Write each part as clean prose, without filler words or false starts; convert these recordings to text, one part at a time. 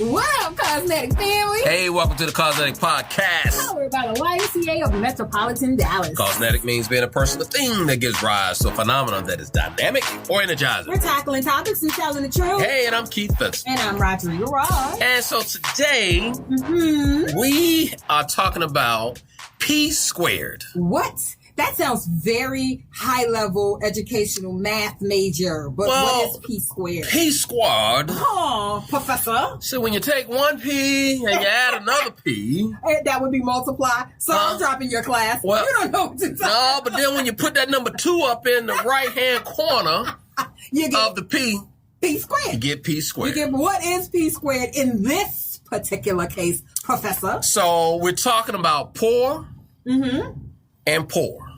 What up, Cosmetic family? Hey, welcome to the CAUSENETIC podcast. Powered by the YMCA of Metropolitan Dallas. CAUSENETIC means being a person, the thing that gives rise to a phenomenon that is dynamic or energizing. We're tackling topics and telling the truth. Hey, and I'm Keith Fitz. And I'm Rodrigo Ross. And so today, we are talking about P squared. What? That sounds very high-level educational math major. But what is P squared? P squared. Oh, Professor. So when you take one P and you add another P. That would be multiply. So I'm dropping your class. Well, you don't know what to talk No, but then when you put that number 2 up in the right-hand corner of the P squared. You get P squared. You get what is P squared in this particular case, Professor? So we're talking about poor and poor.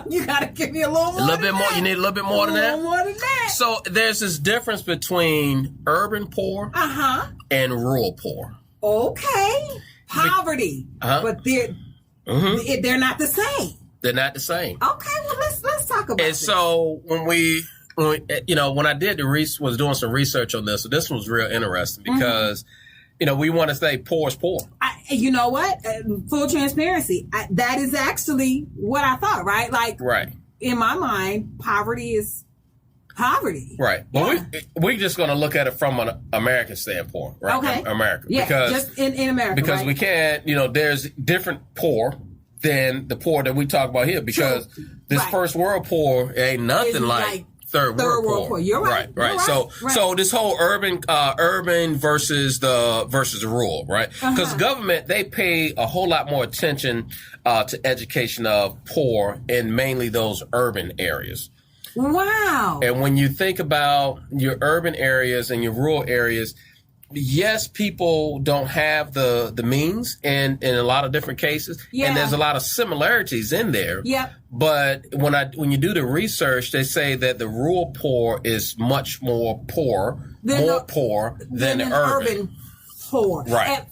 You gotta give me a little more. A little bit more. You need a little bit more than that. A little more than that. So there's this difference between urban poor and rural poor. Okay, poverty, but they're not the same. They're not the same. Okay, well let's talk about. And this. so when I did was doing some research on this, so this was real interesting because we want to say poor is poor. You know what? Full transparency. That is actually what I thought, right? Like, in my mind, poverty is poverty. Right. But we're just going to look at it from an American standpoint, right? Okay. America. Yeah, because, just in America. Because we can't, there's different poor than the poor that we talk about here because this first world poor ain't nothing like Third world poor. You're right. Right. So this whole urban versus the rural, right? Because government, they pay a whole lot more attention to education of poor in mainly those urban areas. Wow. And when you think about your urban areas and your rural areas, yes, people don't have the means in a lot of different cases. Yeah. And there's a lot of similarities in there. Yep. But when you do the research, they say that the rural poor is much more poor than the urban poor. Right.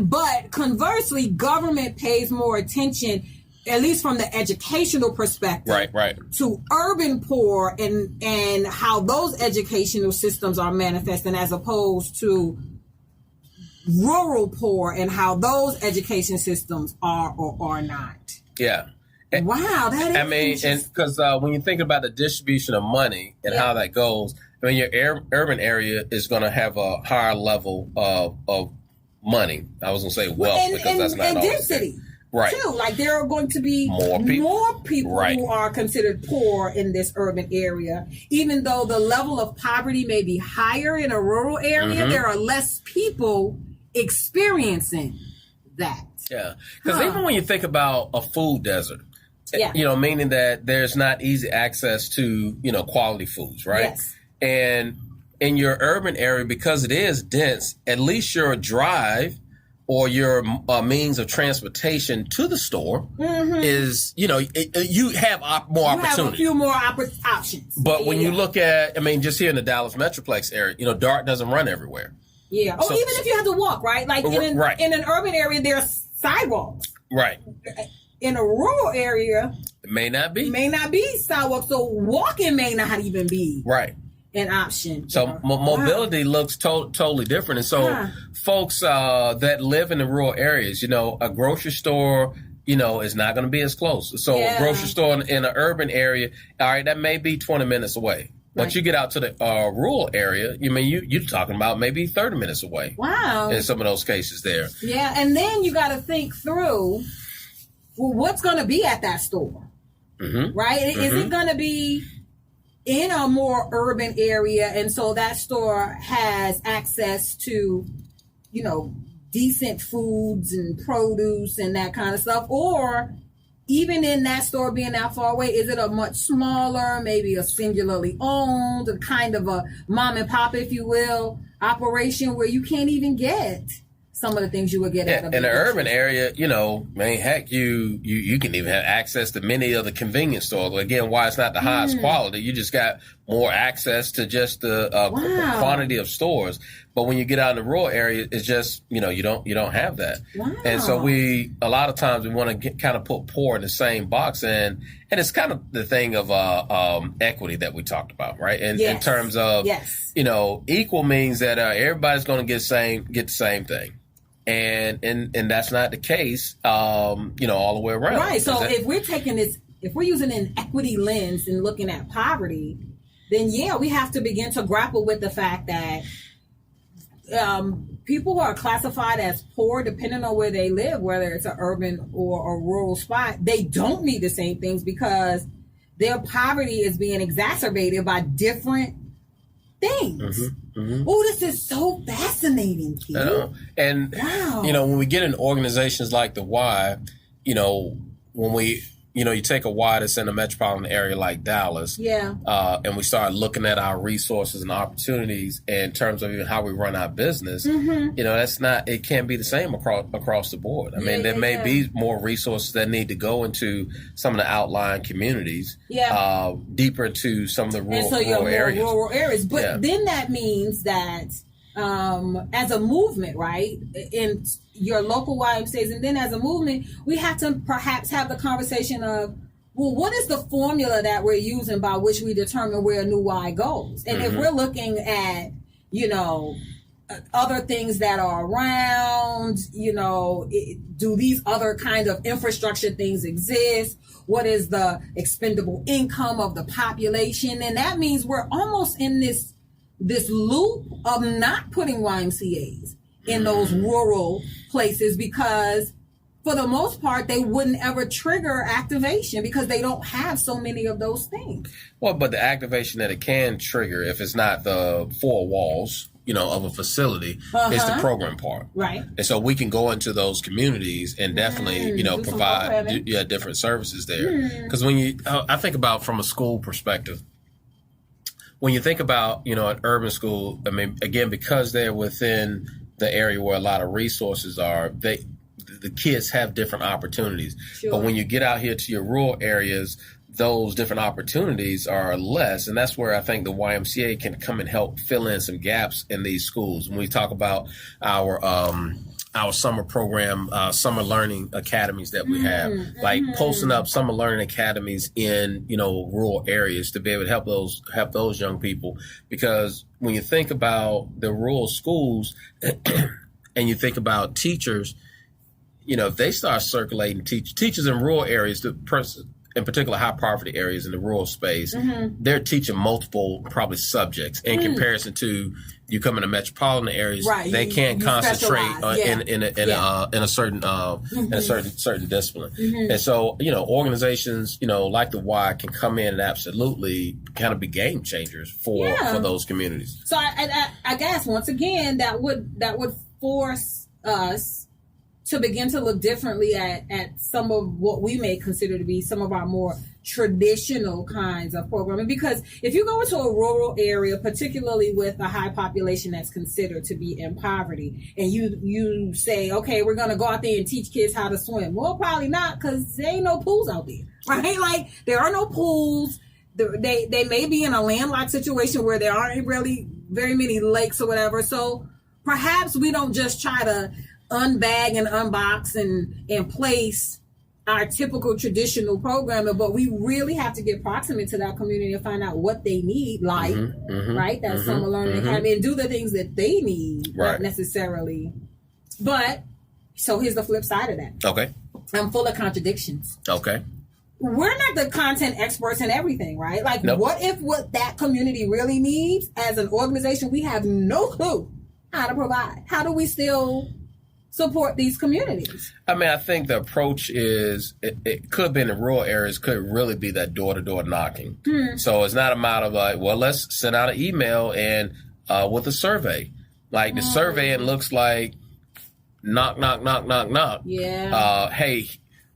But conversely, government pays more attention, at least from the educational perspective, to urban poor and how those educational systems are manifesting as opposed to rural poor and how those education systems are or are not. Yeah. Wow, that is and because when you think about the distribution of money and how that goes, your urban area is going to have a higher level of money. I was going to say wealth because that's not always density. Right. Too. Like there are going to be more people who are considered poor in this urban area. Even though the level of poverty may be higher in a rural area, there are less people experiencing that. Yeah. Because even when you think about a food desert, meaning that there's not easy access to, quality foods, right? Yes. And in your urban area, because it is dense, at least your drive or your means of transportation to the store is, you have more opportunity. You have a few more options. But when you look at, just here in the Dallas Metroplex area, DART doesn't run everywhere. Yeah. Even if you have to walk, right? Like in an urban area, there's sidewalks. Right. In a rural area, it may not be sidewalks. So walking may not even be an option. So mobility looks totally different. And so folks that live in the rural areas, a grocery store, is not going to be as close. So a grocery store in an urban area, all right, that may be 20 minutes away. But you get out to the rural area, you're talking about maybe 30 minutes away. Wow. In some of those cases there. Yeah, and then you got to think through, what's going to be at that store, right? Is it going to be in a more urban area, and so that store has access to, decent foods and produce and that kind of stuff? Or even in that store being that far away, is it a much smaller, maybe a singularly owned, a kind of a mom and pop, if you will, operation where you can't even get some of the things you would get at in an urban area, heck, you can even have access to many of the convenience stores. Again, why it's not the highest quality, you just got more access to just the quantity of stores. But when you get out in the rural area, it's just, you don't have that. Wow. And so a lot of times we want to kind of put poor in the same box. And it's kind of the thing of equity that we talked about, right? And in terms of, equal means that everybody's going to get the same thing. And that's not the case, all the way around. Right. So if we're using an equity lens and looking at poverty, then we have to begin to grapple with the fact that people who are classified as poor, depending on where they live, whether it's an urban or a rural spot, they don't need the same things because their poverty is being exacerbated by different things. Oh, this is so fascinating, Keith. And, when we get in organizations like the Y, when we... you take a Y that's in a metropolitan area like Dallas, and we start looking at our resources and opportunities in terms of even how we run our business. It can't be the same across the board. I mean, there may be more resources that need to go into some of the outlying communities, deeper into some of the rural areas. But then that means that as a movement, right, in your local YMCAs, and then as a movement, we have to perhaps have the conversation of, well, what is the formula that we're using by which we determine where a new Y goes? And if we're looking at, other things that are around, do these other kind of infrastructure things exist? What is the expendable income of the population? And that means we're almost in this loop of not putting YMCAs in those rural places because for the most part, they wouldn't ever trigger activation because they don't have so many of those things. Well, but the activation that it can trigger, if it's not the four walls, of a facility, is the program part. Right. And so we can go into those communities and definitely, provide different services there. Because I think about from a school perspective, when you think about, an urban school, I mean, again, because they're within the area where a lot of resources are, the kids have different opportunities. Sure. But when you get out here to your rural areas, those different opportunities are less. And that's where I think the YMCA can come and help fill in some gaps in these schools. When we talk about our summer program, summer learning academies that we have, like posting up summer learning academies in, rural areas to be able to help those young people. Because when you think about the rural schools and you think about teachers, if they start circulating teachers in rural areas, in particular high poverty areas in the rural space, they're teaching multiple probably subjects in comparison to you come in the metropolitan areas. Right. They can't concentrate in a certain discipline. And so, organizations, like the Y can come in and absolutely kind of be game changers for those communities. So I guess once again, that would force us to begin to look differently at some of what we may consider to be some of our more traditional kinds of programming. Because if you go into a rural area, particularly with a high population that's considered to be in poverty, and you say, okay, we're going to go out there and teach kids how to swim. Well, probably not, because there ain't no pools out there, right? Like, there are no pools. They may be in a landlocked situation where there aren't really very many lakes or whatever. So perhaps we don't just try to unbag and unbox and place our typical traditional programming, but we really have to get proximate to that community and find out what they need, right? That summer learning academy, and do the things that they need, not necessarily. But, so here's the flip side of that. Okay. I'm full of contradictions. Okay. We're not the content experts in everything, right? Like, what if what that community really needs as an organization, we have no clue how to provide? How do we still support these communities? I mean, I think the approach is, it could be in the rural areas, could really be that door-to-door knocking. So it's not a matter of like, well, let's send out an email and with a survey. Like the survey, it looks like knock, knock, knock, knock, knock. Yeah. Hey,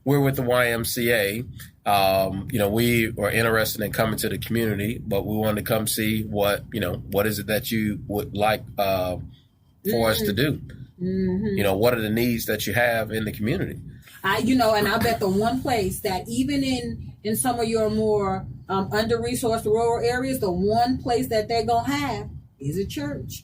we're with the YMCA. We are interested in coming to the community, but we want to come see what is it that you would like for us to do? What are the needs that you have in the community? And I bet the one place that even in some of your more under-resourced rural areas, the one place that they're going to have is a church.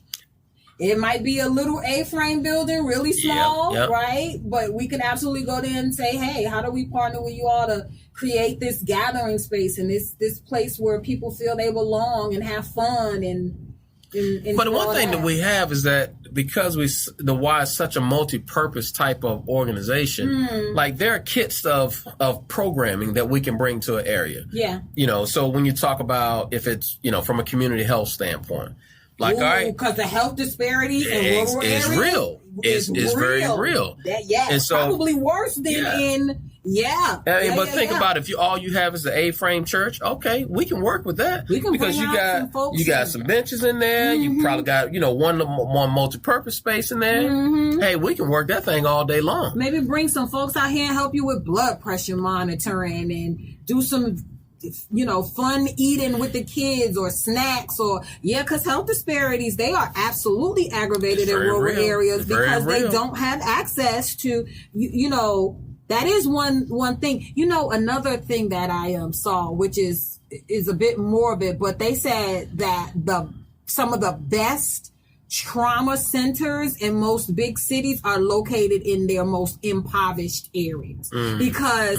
It might be a little A-frame building, really small, right? But we can absolutely go there and say, hey, how do we partner with you all to create this gathering space and this place where people feel they belong and have fun and but the one thing that we have is that because the Y is such a multi-purpose type of organization, like there are kits of programming that we can bring to an area. Yeah. So when you talk about if it's, from a community health standpoint, like, all right, because the health disparity in rural areas is real. It's very real. And so, probably worse than in. But think about if all you have is the A-frame church. Okay, we can work with that because you got some benches in there. You probably got one multi-purpose space in there. Hey, we can work that thing all day long. Maybe bring some folks out here and help you with blood pressure monitoring and do some fun eating with the kids or snacks because health disparities, they are absolutely aggravated in rural areas because they don't have access to that is one thing. Another thing that I saw, which is a bit morbid, but they said that some of the best trauma centers in most big cities are located in their most impoverished areas because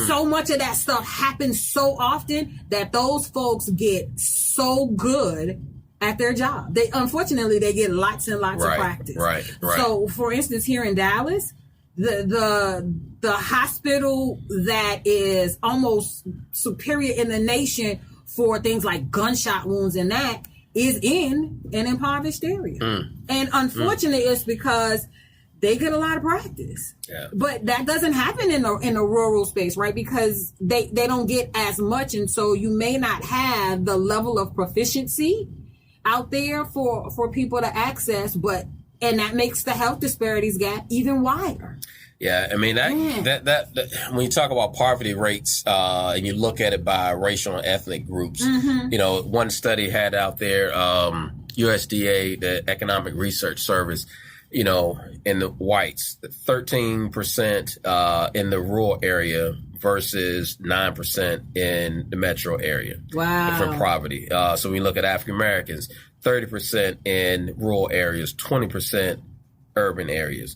so much of that stuff happens so often that those folks get so good at their job. Unfortunately, they get lots and lots of practice. Right. So, for instance, here in Dallas, the hospital that is almost superior in the nation for things like gunshot wounds and that is in an impoverished area. And unfortunately, it's because they get a lot of practice. Yeah. But that doesn't happen in a rural space, right? Because they don't get as much. And so you may not have the level of proficiency out there for people to access, and that makes the health disparities gap even wider. Yeah, I mean that when you talk about poverty rates and you look at it by racial and ethnic groups, one study had out there, USDA, the Economic Research Service, in the whites, 13% in the rural area versus 9% in the metro area. Wow. For poverty. So when you look at African Americans, 30% in rural areas, 20% urban areas.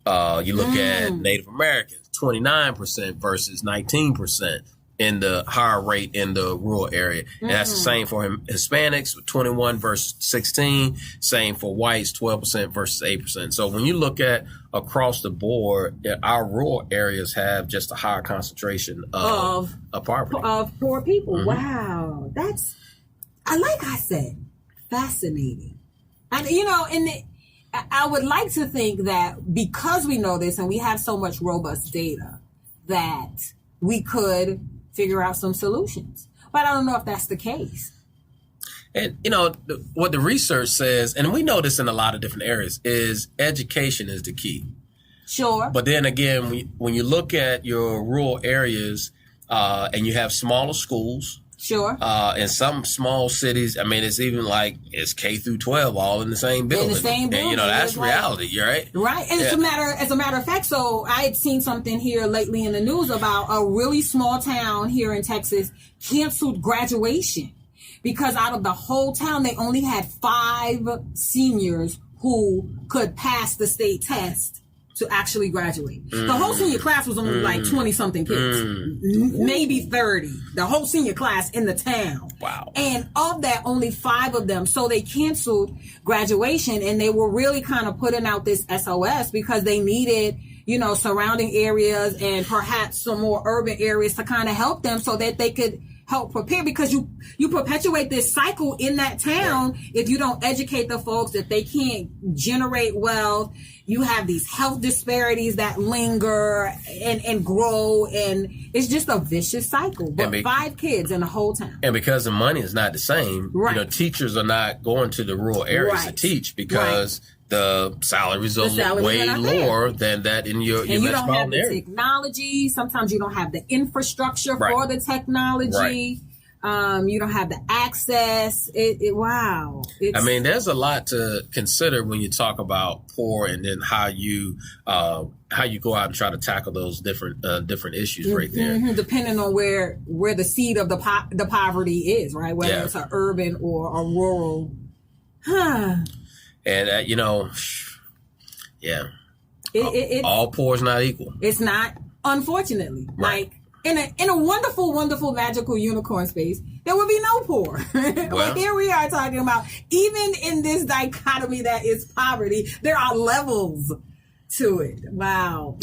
You look at Native Americans, 29% versus 19% in the higher rate in the rural area. And that's the same for Hispanics, 21 versus 16. Same for whites, 12% versus 8%. So when you look at across the board, our rural areas have just a higher concentration of poverty. Of poor people. Wow. That's, like I said, fascinating. And, I would like to think that because we know this and we have so much robust data that we could figure out some solutions. But I don't know if that's the case. And, what the research says, and we know this in a lot of different areas, is education is the key. Sure. But then again, when you look at your rural areas and you have smaller schools, sure. In some small cities, I mean, it's even like it's K through 12 all in the same building. And that's reality, right? Right. And as a matter of fact, so I had seen something here lately in the news about a really small town here in Texas canceled graduation because out of the whole town, they only had 5 seniors who could pass the state test to actually graduate. The whole senior class was only like 20-something kids, maybe 30. The whole senior class in the town. Wow. And of that, only 5 of them. So they canceled graduation, and they were really kind of putting out this SOS because they needed, surrounding areas and perhaps some more urban areas to kind of help them so that they could help prepare, because you perpetuate this cycle in that town if you don't educate the folks that they can't generate wealth. You have these health disparities that linger and grow, and it's just a vicious cycle. But 5 kids in the whole town. And because the money is not the same, teachers are not going to the rural areas to teach because the salaries are way lower than that in your and you don't have the technology. Sometimes you don't have the infrastructure for the technology. You don't have the access. Wow. I mean, there's a lot to consider when you talk about poor, and then how you go out and try to tackle those different issues right there. Depending on where the seed of the poverty is, right? Whether it's an urban or a rural. And, all poor is not equal. It's not, unfortunately. Right. Like, in a wonderful, wonderful, magical unicorn space, there would be no poor. Well, but here we are talking about, even in this dichotomy that is poverty, there are levels to it. Wow.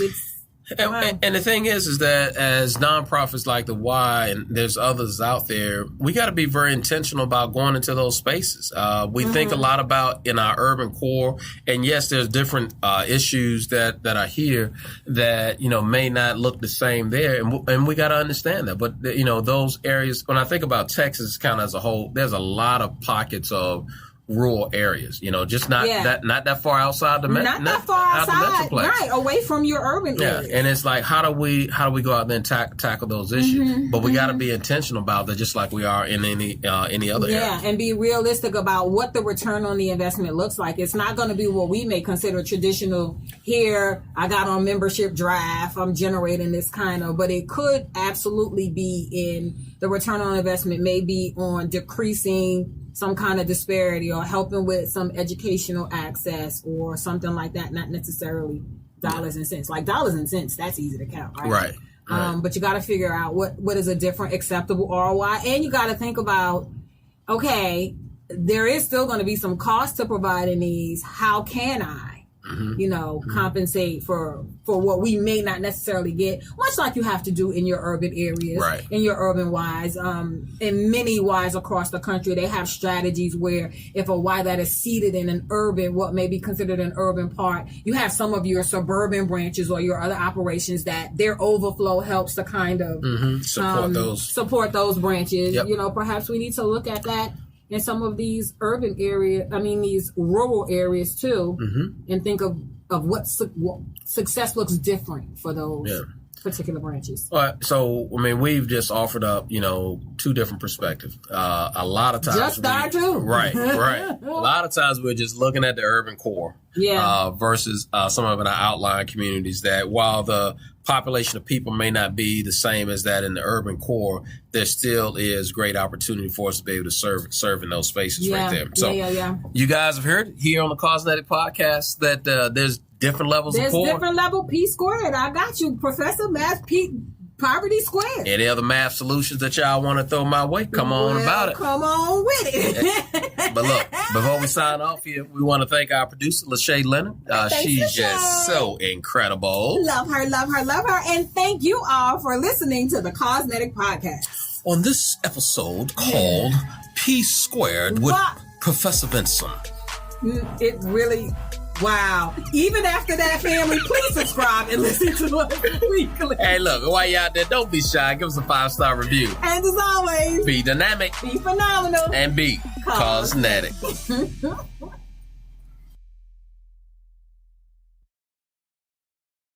And the thing is that as nonprofits like the Y and there's others out there, we got to be very intentional about going into those spaces. We think a lot about in our urban core, and yes, there's different issues that are here that may not look the same there, and we got to understand that. But those areas, when I think about Texas, kind of as a whole, there's a lot of pockets of rural areas, just not that far outside the not that far outside, right, away from your urban areas. And it's like, how do we go out there and tackle those issues? But we got to be intentional about that, just like we are in any other area. And be realistic about what the return on the investment looks like. It's not going to be what we may consider traditional. Here, I got on membership draft, I'm generating this kind of, but it could absolutely be in the return on investment, may be on decreasing some kind of disparity or helping with some educational access or something like that, not necessarily dollars and cents. Like dollars and cents, that's easy to count, right? Right. But you got to figure out what is a different acceptable ROI, and you got to think about, okay, there is still going to be some cost to providing these. How can I, compensate for what we may not necessarily get, much like you have to do in your urban areas, in your urban Ys. In many Ys across the country, they have strategies where if a Y that is seated in an urban, what may be considered an urban part, you have some of your suburban branches or your other operations that their overflow helps to kind of support those branches. Yep. Perhaps we need to look at that in some of these these rural areas too, and think of what success looks different for those particular branches. All right, so we've just offered up, two different perspectives. A lot of times, just start too. Right. A lot of times we're just looking at the urban core, versus some of our outlying communities. That while the population of people may not be the same as that in the urban core, there still is great opportunity for us to be able to serve in those spaces right there. So you guys have heard here on the CAUSENETIC podcast that there's different levels of poor. There's different level P squared. I got you, Professor Math P. Poverty squared. Any other math solutions that y'all want to throw my way? Come on about it. Come on with it. But look, before we sign off here, we want to thank our producer, Lachey Leonard. She's just so incredible. Love her. And thank you all for listening to the CAUSENETIC podcast. On this episode called P Squared with Professor Vincent. It really... Wow. Even after that, family, please subscribe and listen to us weekly. Hey, look, while you're out there, don't be shy. Give us a 5-star review. And as always, be dynamic. Be phenomenal. And be CAUSENETIC.